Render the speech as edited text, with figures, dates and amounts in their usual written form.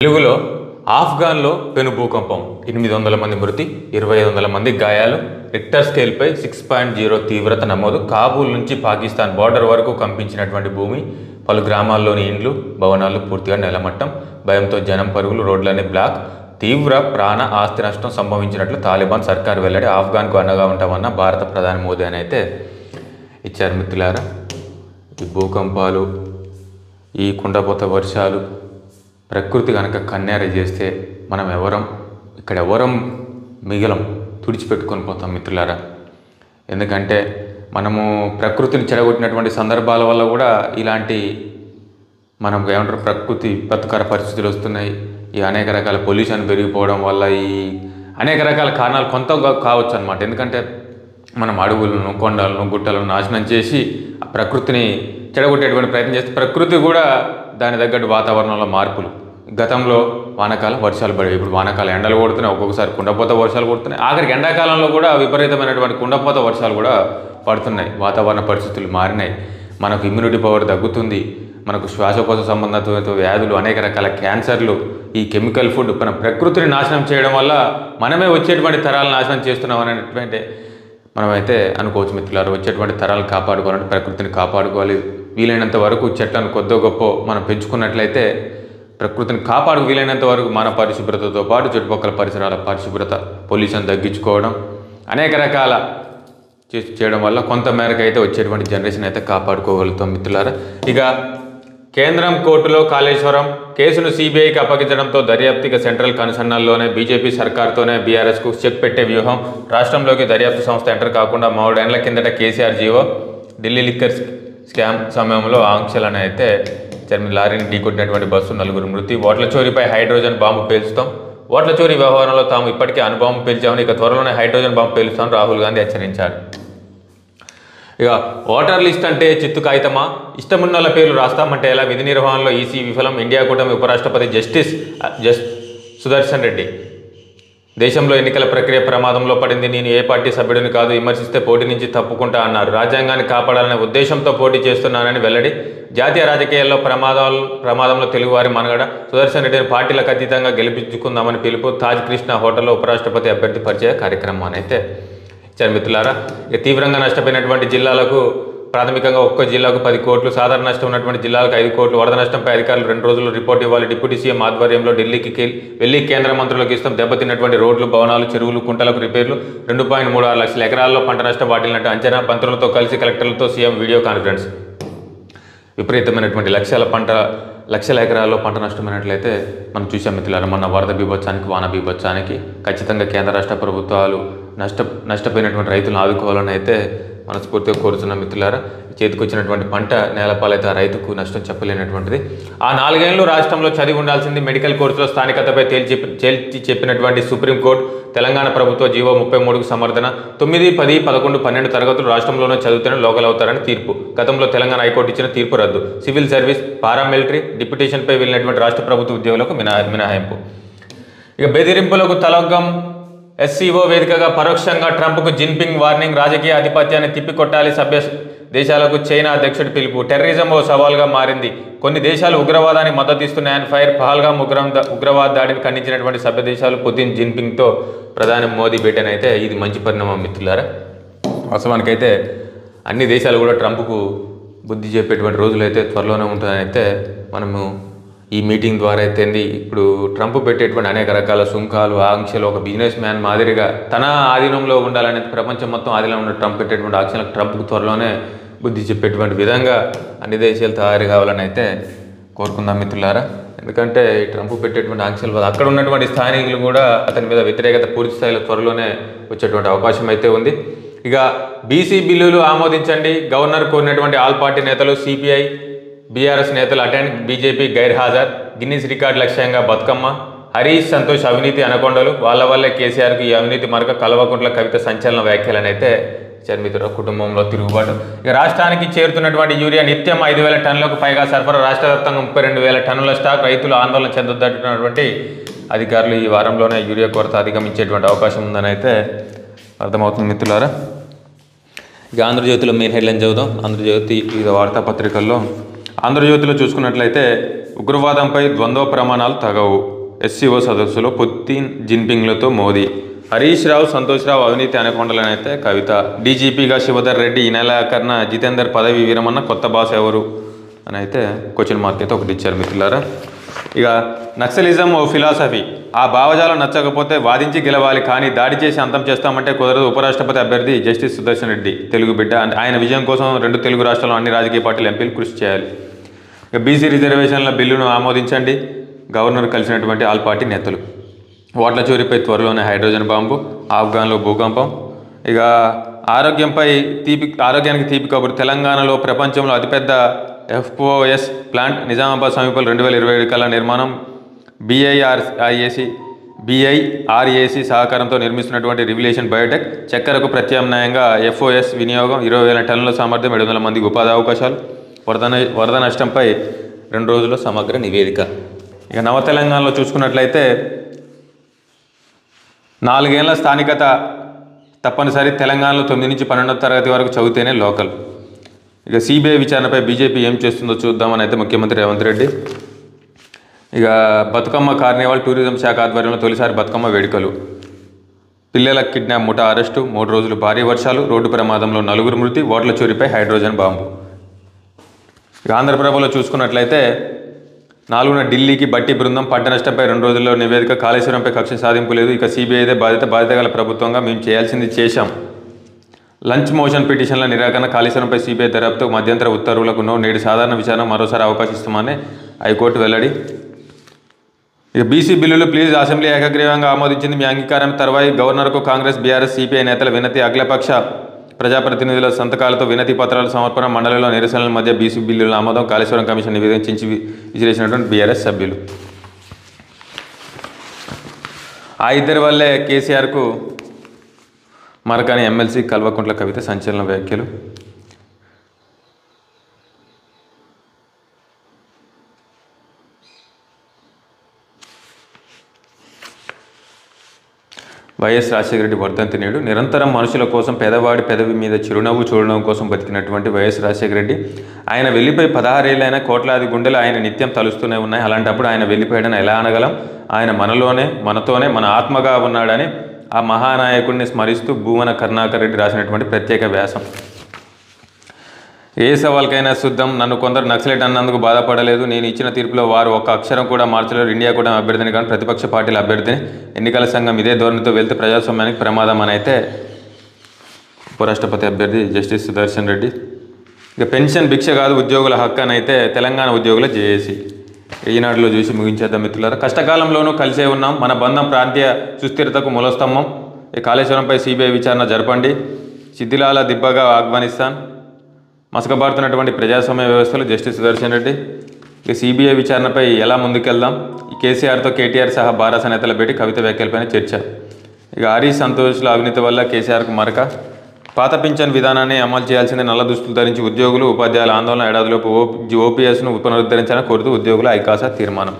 తెలుగులో ఆఫ్ఘన్లో పెను భూకంపం 800 మంది మృతి 2500 మంది గాయాలు రిక్టర్ స్కేల్పై 6.0 తీవ్రత నమోదు కాబూల్ నుంచి పాకిస్తాన్ బార్డర్ వరకు కంపించినటువంటి భూమి పలు గ్రామాల్లోని ఇండ్లు భవనాలు పూర్తిగా నెలమట్టం భయంతో జనం పరుగులు రోడ్లన్నీ బ్లాక్ తీవ్ర ప్రాణ ఆస్తి నష్టం సంభవించినట్లు తాలిబాన్ సర్కారు వెల్లడి ఆఫ్ఘన్కు అండగా ఉంటామన్న భారత ప్రధాని మోదీ అని అయితే ఇచ్చారు. మిత్రులారా, ఈ భూకంపాలు ఈ కుండపోత వర్షాలు ప్రకృతి కనుక కన్యార చేస్తే మనం ఎవరం మిగలం తుడిచిపెట్టుకొని పోతాం మిత్రులారా. ఎందుకంటే మనము ప్రకృతిని చెడగొట్టినటువంటి సందర్భాల వల్ల కూడా ఇలాంటి మనం ఏమంటారు ప్రకృతి విపత్కర పరిస్థితులు వస్తున్నాయి. ఈ అనేక రకాల పొల్యూషన్ పెరిగిపోవడం వల్ల ఈ అనేక రకాల కారణాలు కొంత కావచ్చు అన్నమాట. ఎందుకంటే మనం అడవులను కొండలను గుట్టలను నాశనం చేసి ఆ ప్రకృతిని చెడగొట్టేటువంటి ప్రయత్నం చేస్తే ప్రకృతి కూడా దాని తగ్గట్టు వాతావరణంలో మార్పులు గతంలో వానాకాలం వర్షాలు పడేవి, ఇప్పుడు వానాకాలం ఎండలు కొడుతున్నాయి, ఒక్కొక్కసారి కుండపోత వర్షాలు కొడుతున్నాయి, ఆఖరికి ఎండాకాలంలో కూడా విపరీతమైనటువంటి కుండపోత వర్షాలు కూడా పడుతున్నాయి. వాతావరణ పరిస్థితులు మారినాయి, మనకు ఇమ్యూనిటీ పవర్ తగ్గుతుంది, మనకు శ్వాసకోశ సంబంధిత వ్యాధులు అనేక రకాల క్యాన్సర్లు ఈ కెమికల్ ఫుడ్ మన ప్రకృతిని నాశనం చేయడం వల్ల మనమే వచ్చేటువంటి తరాలు నాశనం చేస్తున్నాం అనేటువంటి మనమైతే అనుకోవచ్చు మిత్రులారు. వచ్చేటువంటి తరాలు కాపాడుకోవాలంటే ప్రకృతిని కాపాడుకోవాలి. వీలైనంత వరకు చెట్లను కొద్దో గొప్ప మనం పెంచుకున్నట్లయితే ప్రకృతిని వీలైనంత వరకు మన పరిశుభ్రతతో పాటు చుట్టుపక్కల పరిసరాల పరిశుభ్రత పొల్యూషన్ తగ్గించుకోవడం అనేక రకాల చేయడం వల్ల కొంత మేరకు అయితే వచ్చేటువంటి జనరేషన్ అయితే కాపాడుకోగలుగుతాం మిత్రులారా. ఇక కేంద్రం కోర్టులో కాళేశ్వరం కేసును సిబిఐకి అప్పగించడంతో దర్యాప్తు సెంట్రల్ కన్సర్నల్లోనే బీజేపీ సర్కార్తోనే బీఆర్ఎస్కు చెక్ పెట్టే వ్యూహం. రాష్ట్రంలోకి దర్యాప్తు సంస్థ ఎంటర్ కాకుండా 3 ఏళ్ల కిందట KCR GO Delhi liquor scam సమయంలో ఆంక్షలను అయితే లారీని ఢీకొట్టినటువంటి బస్సు 4 మృతి. ఓట్ల చోరీపై హైడ్రోజన్ బాంబు పేల్చుతాం. ఓట్ల చోరీ వ్యవహారంలో తాము ఇప్పటికే అణుబాంబు పేల్చామని ఇక త్వరలోనే హైడ్రోజన్ బాంబు పేలుస్తామని రాహుల్ గాంధీ హెచ్చరించారు. ఇక ఓటర్ లిస్ట్ అంటే చిత్తు కాగితమా, ఇష్టమున్న పేర్లు రాస్తామంటే ఎలా, విధి నిర్వహణలో ఈసీ విఫలం, ఇండియా కూటమి ఉపరాష్ట్రపతి జస్టిస్ సుదర్శన్ రెడ్డి. దేశంలో ఎన్నికల ప్రక్రియ ప్రమాదంలో పడింది, నేను ఏ పార్టీ సభ్యుడిని కాదు, విమర్శిస్తే పోటీ నుంచి తప్పుకుంటా అన్నారు. రాజ్యాంగాన్ని కాపాడాలనే ఉద్దేశంతో పోటీ చేస్తున్నానని వెల్లడి. జాతీయ రాజకీయాల్లో ప్రమాదంలో తెలుగువారి మనగడ, సుదర్శన్ రెడ్డిని పార్టీలకు అతీతంగా గెలిపించుకుందామని పిలుపు. తాజ్ కృష్ణ హోటల్లో ఉపరాష్ట్రపతి అభ్యర్థి పరిచయ కార్యక్రమాన్ని అయితే ఇచ్చారు మిత్రులారా. ఇక తీవ్రంగా నష్టపోయినటువంటి జిల్లాలకు ప్రాథమికంగా ఒక్క జిల్లాకు 10 కోట్లు, సాధారణ నష్టం ఉన్నటువంటి జిల్లాలకు 5 కోట్లు, వరద నష్టంపై అధికారులు 2 రోజుల్లో రిపోర్ట్ ఇవ్వాలి. డిప్యూటీ సీఎం ఆధ్వర్యంలో ఢిల్లీకి వెళ్లి కేంద్ర మంత్రులకు ఇస్తాం. దెబ్బతిన్నటువంటి రోడ్లు, భవనాలు, చెరువులు, కుంటలకు రిపేర్లు. 2.36 లక్షల ఎకరాల్లో పంట నష్టం వాటిల్లినట్టు అంచనా. మంత్రులతో కలిసి కలెక్టర్లతో సీఎం వీడియో కాన్ఫరెన్స్. విపరీతమైనటువంటి లక్షల ఎకరాల్లో పంట నష్టమైనట్లయితే మనం చూసాం మిత్రులారా. మొన్న వరద బీభత్సానికి వాన బీభత్సానికి ఖచ్చితంగా కేంద్ర రాష్ట్ర ప్రభుత్వాలు నష్టపోయినటువంటి రైతులను ఆదుకోవాలని అయితే మనస్ఫూర్తిగా కోరుతున్నాం మిత్రులారా. చేతికి వచ్చినటువంటి పంట నేలపాలైతే ఆ రైతుకు నష్టం చెప్పలేనటువంటిది. ఆ 4 ఏళ్ళు రాష్ట్రంలో చదివి ఉండాల్సింది మెడికల్ కోర్సులో స్థానికతపై తేల్చి చెప్పినటువంటి సుప్రీంకోర్టు. తెలంగాణ ప్రభుత్వ జీవో 33కు సమర్థన. 9, 10, 11, 12 తరగతులు రాష్ట్రంలోనే చదివితేనే లోకల్ అవుతారని తీర్పు. గతంలో తెలంగాణ హైకోర్టు ఇచ్చిన తీర్పు రద్దు. సివిల్ సర్వీస్, పారామిలిటరీ, డిప్యూటేషన్పై వెళ్ళినటువంటి రాష్ట్ర ప్రభుత్వ ఉద్యోగులకు మినహాయింపు. ఇక బెదిరింపులకు తలగ్గం. ఎస్సీఓ వేదికగా పరోక్షంగా ట్రంప్కు జిన్పింగ్ వార్నింగ్. రాజకీయ ఆధిపత్యాన్ని తిప్పికొట్టాలి సభ్య దేశాలకు చైనా అధ్యక్షుడి పిలుపు. టెర్రరిజం ఓ సవాల్గా మారింది. కొన్ని దేశాలు ఉగ్రవాదాన్ని మద్దతు ఇస్తున్నాయని ఫైర్. పహల్గామ్ ఉగ్రవాద దాడిని ఖండించినటువంటి సభ్య దేశాలు పుతిన్ జిన్పింగ్తో ప్రధాని మోదీ భేటీని అయితే ఇది మంచి పరిణామం మిత్రులారా. వాస్తవానికైతే అన్ని దేశాలు కూడా ట్రంప్కు బుద్ధి చెప్పేటువంటి రోజులు అయితే త్వరలోనే ఉంటుందని అయితే మనము ఈ మీటింగ్ ద్వారా అయితే ఇప్పుడు ట్రంప్ పెట్టేటువంటి అనేక రకాల సుంకాలు, ఆంక్షలు ఒక బిజినెస్ మ్యాన్ మాదిరిగా తన ఆధీనంలో ఉండాలనేది ప్రపంచం మొత్తం ఆధీనంలో ఉన్న ట్రంప్ పెట్టేటువంటి ఆంక్షలకు ట్రంప్కు త్వరలోనే బుద్ధి చెప్పేటువంటి విధంగా అన్ని దేశాలు తయారు కావాలని అయితే కోరుకుందాం మిత్రులారా. ఎందుకంటే ఈ ట్రంప్ పెట్టేటువంటి ఆంక్షల వల్ల అక్కడ ఉన్నటువంటి స్థానికులు కూడా అతని మీద వ్యతిరేకత పూర్తి స్థాయిలో త్వరలోనే వచ్చేటువంటి అవకాశం అయితే ఉంది. ఇక బీసీ బిల్లులు ఆమోదించండి. గవర్నర్ కోరినటువంటి ఆల్ పార్టీ నేతలు, సిపిఐ బీఆర్ఎస్ నేతలు అటెండ్. బీజేపీ గైర్హాజర్. గిన్నిస్ రికార్డు లక్ష్యంగా బతుకమ్మ. హరీష్ సంతోష్ అవినీతి అనకొండలు. వాళ్ళ వల్లే కేసీఆర్కి ఈ అవినీతి మరొక కల్వకుంట్ల కవిత సంచలన వ్యాఖ్యలను అయితే చర్మితుల కుటుంబంలో తిరుగుబాటు. ఇక రాష్ట్రానికి చేరుతున్నటువంటి యూరియా నిత్యం 5,000 టన్నులకు పైగా సరఫరా. రాష్ట్ర వ్యాప్తంగా 32,000 టన్నుల స్టాక్. రైతులు ఆందోళన చెందొద్దన్నటువంటి అధికారులు ఈ వారంలోనే యూరియా కొరత అధిగమించేటువంటి అవకాశం ఉందని అయితే అర్థమవుతుంది మిత్రులారా. ఇక ఆంధ్రజ్యోతిలో మెయిన్ హెడ్లైన్ చదువుదాం. ఆంధ్రజ్యోతి వివిధ వార్తాపత్రికల్లో ఆంధ్రజ్యోతిలో చూసుకున్నట్లయితే ఉగ్రవాదంపై ద్వంద్వ ప్రమాణాలు తగవు. ఎస్సీఓ సదస్సులో పుతిన్ జిన్పింగ్లతో మోదీ. హరీష్ రావు, సంతోష్ రావు అవినీతి అనకొండలనైతే కవిత. డీజీపీగా శివధర్ రెడ్డి ఈ నెలాఖరున జితేందర్ పదవి విరమణ, కొత్త బాస్ ఎవరు అని అయితే క్వశ్చన్ మార్క్ అయితే ఒకటి ఇచ్చారు మిత్రులారా. ఇక నక్సలిజం ఓ ఫిలాసఫీ. ఆ భావజాలం నచ్చకపోతే వాదించి గెలవాలి, కానీ దాడి చేసి అంతం చేస్తామంటే కుదరదు. ఉపరాష్ట్రపతి అభ్యర్థి జస్టిస్ సుదర్శన్ రెడ్డి, తెలుగు బిడ్డ. ఆయన విజయం కోసం 2 తెలుగు రాష్ట్రాల్లో అన్ని రాజకీయ పార్టీలు ఎంపీలు కృషి చేయాలి. ఇక బీసీ రిజర్వేషన్ల బిల్లును ఆమోదించండి, గవర్నర్ కలిసినటువంటి ఆల్ పార్టీ నేతలు. ఓట్ల చోరీపై త్వరలోనే హైడ్రోజన్ బాంబు, ఆఫ్ఘన్లో భూకంపం. ఇక ఆరోగ్యానికి తీపి కబురు. తెలంగాణలో ప్రపంచంలో అతిపెద్ద FOS ప్లాంట్ నిజామాబాద్ సమీపంలో 2027 కల్లా నిర్మాణం. BIRAC సహకారంతో నిర్మిస్తున్నటువంటి రివిలేషన్ బయోటెక్. చక్కెరకు ప్రత్యామ్నాయంగా FOS వినియోగం. 20,000 టన్నుల సామర్థ్యం, 700 మందికి ఉపాధి అవకాశాలు. వరద నష్టంపై 2 రోజుల్లో సమగ్ర నివేదిక. ఇక నవ తెలంగాణలో చూసుకున్నట్లయితే 4 ఏళ్ల స్థానికత తప్పనిసరి. తెలంగాణలో 9 నుంచి 12వ తరగతి వరకు చదివితేనే లోకల్. ఇక సిబిఐ విచారణపై బీజేపీ ఏం చేస్తుందో చూద్దామని అయితే ముఖ్యమంత్రి రేవంత్ రెడ్డి. ఇక బతుకమ్మ కార్నివాల్, టూరిజం శాఖ ఆధ్వర్యంలో తొలిసారి బతుకమ్మ వేడుకలు. పిల్లల కిడ్నాప్ ముఠా అరెస్టు. 3 రోజులు భారీ వర్షాలు, రోడ్డు ప్రమాదంలో 4 మృతి, ఓట్ల చోరీపై హైడ్రోజన్ బాంబు. ఇక ఆంధ్రప్రభలో చూసుకున్నట్లయితే 4న ఢిల్లీకి బట్టి బృందం. పంట నష్టంపై 2 రోజుల్లో నివేదిక. కాళేశ్వరంపై కక్ష సాధింపు లేదు, ఇక సిబిఐదే బాధ్యత గల ప్రభుత్వంగా మేము చేయాల్సింది చేశాం. లంచ్ మోషన్ పిటిషన్ల నిరాకరణ. కాళేశ్వరంపై సిబిఐ దర్యాప్తు, మధ్యంతర ఉత్తర్వులకు నేడు సాధారణ విచారణ మరోసారి అవకాశం ఇస్తామని హైకోర్టు వెల్లడి. ఇక బీసీ బిల్లులు ప్లీజ్ అసెంబ్లీ ఏకగ్రీవంగా ఆమోదించింది, మీ అంగీకారం తర్వాయి. గవర్నర్కు కాంగ్రెస్, బీఆర్ఎస్, సిపిఐ నేతల వినతి. అఖిలపక్ష ప్రజాప్రతినిధుల సంతకాలతో వినతి పత్రాల సమర్పణ. మండలిలో నిరసనల మధ్య బీసీ బిల్లుల ఆమోదం. కాళేశ్వరం కమిషన్ నివేదించి విసిరేసినటువంటి బీఆర్ఎస్ సభ్యులు. ఆ ఇద్దరి వల్లే కేసీఆర్కు మరకని ఎమ్మెల్సీ కల్వకుంట్ల కవిత సంచలన వ్యాఖ్యలు. వైఎస్ రాజశేఖర రెడ్డి వర్ధంతి నేడు. నిరంతరం మనుషుల కోసం, పేదవాడి పెదవి మీద చిరునవ్వు కోసం బతికినటువంటి వైఎస్ రాజశేఖర రెడ్డి. ఆయన వెళ్ళిపోయి 16 ఏళ్ళైనా కోట్లాది గుండెలు ఆయన నిత్యం తలుస్తూనే ఉన్నాయి. అలాంటప్పుడు ఆయన వెళ్ళిపోయాడని ఎలా అనగలం? ఆయన మనతోనే మన ఆత్మగా ఉన్నాడని ఆ మహానాయకుడిని స్మరిస్తూ భూమన కరుణాకర్ రెడ్డి రాసినటువంటి ప్రత్యేక వ్యాసం. ఏ సవాల్కైనా సిద్ధం. నన్ను కొందరు నక్సలైట్ అన్నందుకు బాధపడలేదు. నేను ఇచ్చిన తీర్పులో వారు ఒక్క అక్షరం కూడా మార్చలేరు. ఇండియా కూడా అభ్యర్థిని కానీ ప్రతిపక్ష పార్టీల అభ్యర్థిని. ఎన్నికల సంఘం ఇదే ధోరణితో వెళ్తే ప్రజాస్వామ్యానికి ప్రమాదం అని అయితే ఉపరాష్ట్రపతి అభ్యర్థి జస్టిస్ సుదర్శన్ రెడ్డి. ఇక పెన్షన్ భిక్ష కాదు, ఉద్యోగుల హక్కు అని అయితే తెలంగాణ ఉద్యోగుల జేఏసీ. ఈనాడులో చూసి ముగించేద్దాం మిత్రులారా. కష్టకాలంలోనూ కలిసే ఉన్నాం, మన బంధం ప్రాంతీయ సుస్థిరతకు మూలస్తంభం. ఈ కాళేశ్వరంపై సిబిఐ విచారణ జరపండి. సిద్దిలాల దిబ్బగా ఆఫ్ఘనిస్తాన్. మసకబారుతున్నటువంటి ప్రజాస్వామ్య వ్యవస్థలో జస్టిస్ సుదర్శన్ రెడ్డి. ఇక సిబిఐ విచారణపై ఎలా ముందుకెళ్దాం. ఈ కేసీఆర్తో కేటీఆర్ సహా బారాస నేతల భేటీ, కవిత వ్యాఖ్యలపైన చర్చ. ఇక హరీష్, సంతోష్ల అవినీతి వల్ల కేసీఆర్కు మరక. పాత పింఛన్ విధానాన్ని అమలు చేయాల్సిందే. నల్ల దుస్తులు ధరించి ఉద్యోగులు, ఉపాధ్యాయుల ఆందోళన. ఏడాదిలోపు ఓపీఎస్ను పునరుద్ధరించాలని కోరుతూ ఉద్యోగుల ఐకాసా తీర్మానం.